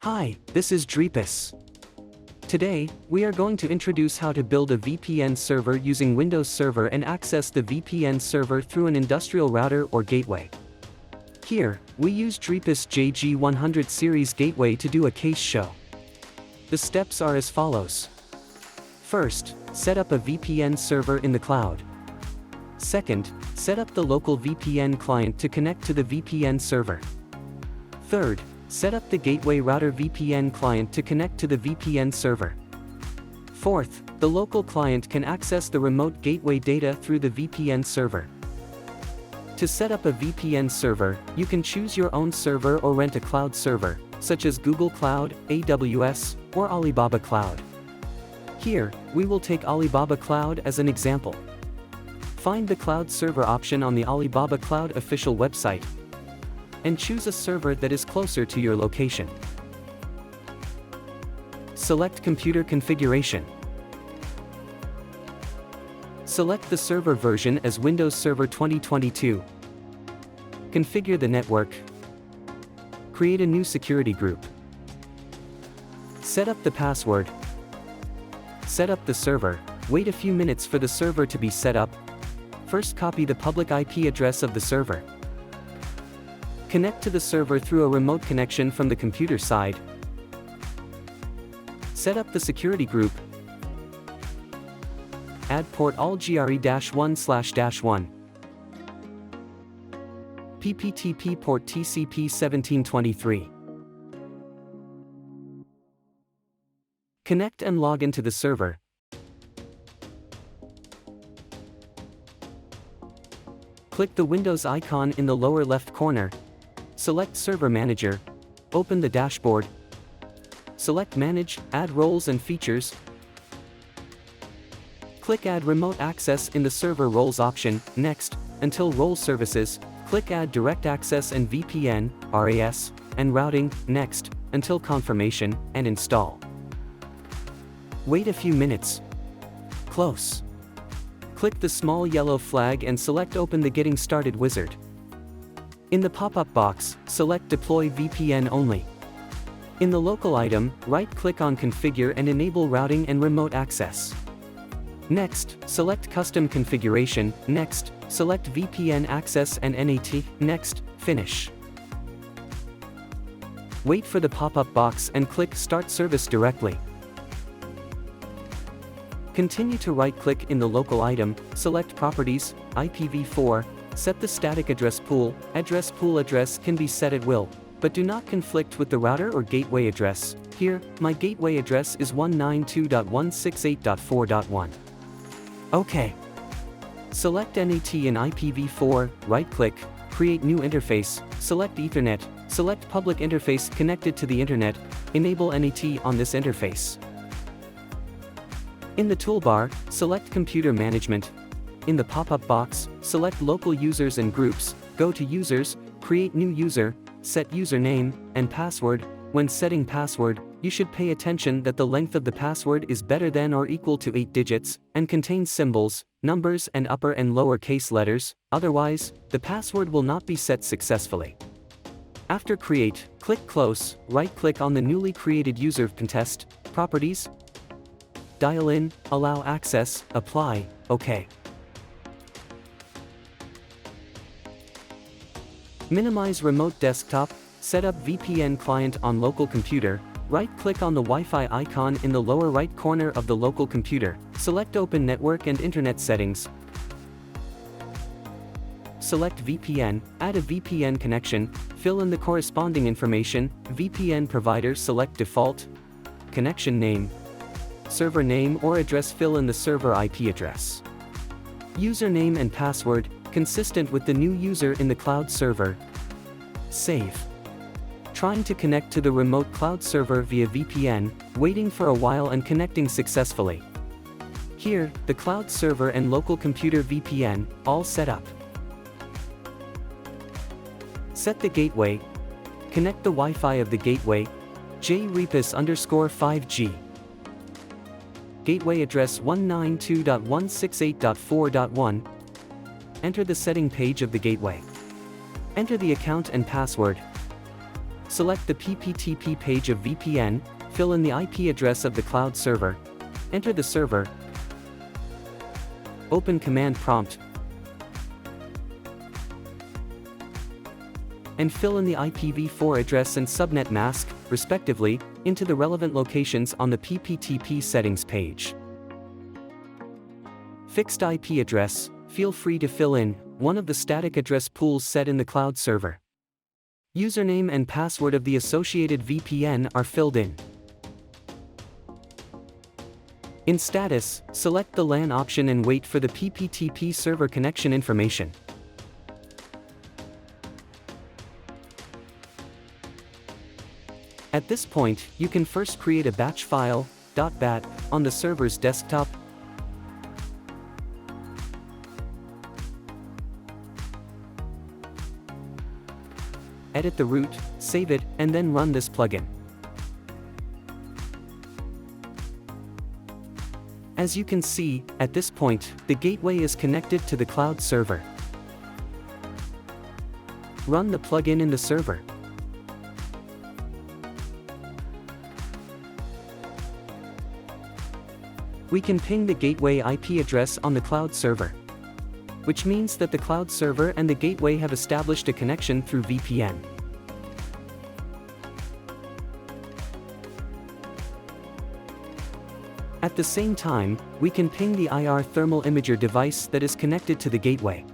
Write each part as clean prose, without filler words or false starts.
Hi, this is Dreepus. Today, we are going to introduce how to build a VPN server using Windows Server and access the VPN server through an industrial router or gateway. Here, we use Dreepus JG100 series gateway to do a case show. The steps are as follows. First, set up a VPN server in the cloud. Second, set up the local VPN client to connect to the VPN server. Third, set up the gateway router VPN client to connect to the VPN server. Fourth, the local client can access the remote gateway data through the VPN server. To set up a VPN server, you can choose your own server or rent a cloud server, such as Google Cloud, AWS, or Alibaba Cloud. Here, we will take Alibaba Cloud as an example. Find the cloud server option on the Alibaba Cloud official website, and choose a server that is closer to your location. Select Computer Configuration. Select the server version as Windows Server 2022. Configure the network. Create a new security group. Set up the password. Set up the server. Wait a few minutes for the server to be set up. First, copy the public IP address of the server. Connect to the server through a remote connection from the computer side. Set up the security group. Add port ALGRE-1/1. PPTP port TCP 1723. Connect and log into the server. Click the Windows icon in the lower left corner. Select Server Manager. Open the dashboard. Select Manage, Add Roles and Features. Click Add Remote Access in the Server Roles option. Next, until Role Services, click Add Direct Access and VPN, RAS, and Routing. Next, until Confirmation, and Install. Wait a few minutes. Close. Click the small yellow flag and select Open the Getting Started wizard. In the pop-up box, select Deploy VPN only. In the local item, right-click on Configure and enable routing and remote access. Next, select Custom Configuration. Next, select VPN Access and NAT. Next, Finish. Wait for the pop-up box and click Start Service directly. Continue to right-click in the local item, select Properties, IPv4, set the static address pool. Address pool address can be set at will, but do not conflict with the router or gateway address. Here, my gateway address is 192.168.4.1. OK. Select NAT and IPv4, right-click, Create New Interface, select Ethernet, select Public Interface connected to the Internet, enable NAT on this interface. In the toolbar, select Computer Management. In the pop-up box, select Local Users and Groups, go to Users, create new user, set username, and password. When setting password, you should pay attention that the length of the password is better than or equal to 8 digits, and contains symbols, numbers and upper and lower case letters, otherwise, the password will not be set successfully. After create, click Close, right-click on the newly created user contest, Properties, Dial in, Allow Access, Apply, OK. Minimize remote desktop, set up VPN client on local computer, right-click on the Wi-Fi icon in the lower right corner of the local computer, select Open Network and Internet Settings. Select VPN, add a VPN connection, fill in the corresponding information, VPN provider select default, connection name, server name or address fill in the server IP address. Username and password, consistent with the new user in the cloud server. Save. Trying to connect to the remote cloud server via VPN, waiting for a while and connecting successfully. Here, the cloud server and local computer VPN, all set up. Set the gateway. Connect the Wi-Fi of the gateway, JREPUS_5G. Gateway address 192.168.4.1. Enter the setting page of the gateway. Enter the account and password. select the PPTP page of VPN, fill in the IP address of the cloud server, enter the server, open command prompt, and fill in the IPv4 address and subnet mask, respectively, into the relevant locations on the PPTP settings page. Fixed IP address, feel free to fill in one of the static address pools set in the cloud server. Username and password of the associated VPN are filled in. In status, select the LAN option and wait for the PPTP server connection information. At this point, you can first create a batch file, .bat, on the server's desktop. Edit the root, save it, and then run this plugin. As you can see, at this point, the gateway is connected to the cloud server. Run the plugin in the server. We can ping the gateway IP address on the cloud server, which means that the cloud server and the gateway have established a connection through VPN. At the same time, we can ping the IR thermal imager device that is connected to the gateway.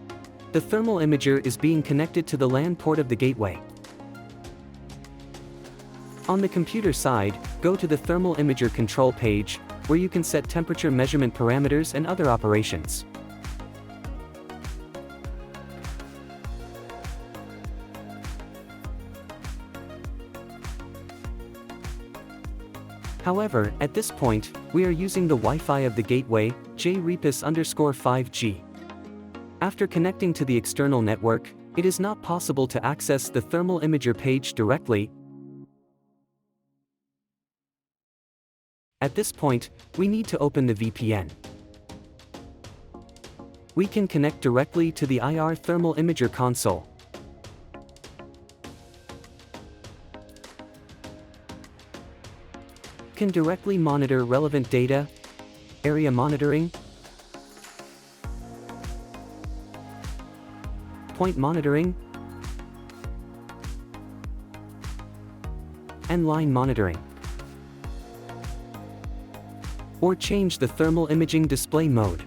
The thermal imager is being connected to the LAN port of the gateway. On the computer side, go to the thermal imager control page, where you can set temperature measurement parameters and other operations. However, at this point, we are using the Wi-Fi of the gateway, JREPUS_5G. After connecting to the external network, it is not possible to access the thermal imager page directly. At this point, we need to open the VPN. We can connect directly to the IR thermal imager console. Can directly monitor relevant data, area monitoring, point monitoring, and line monitoring. Or change the thermal imaging display mode.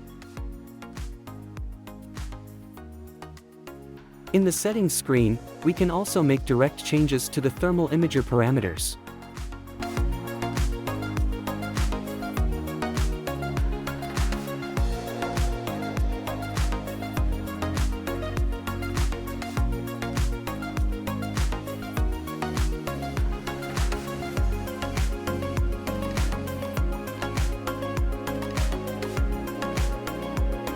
In the settings screen, we can also make direct changes to the thermal imager parameters.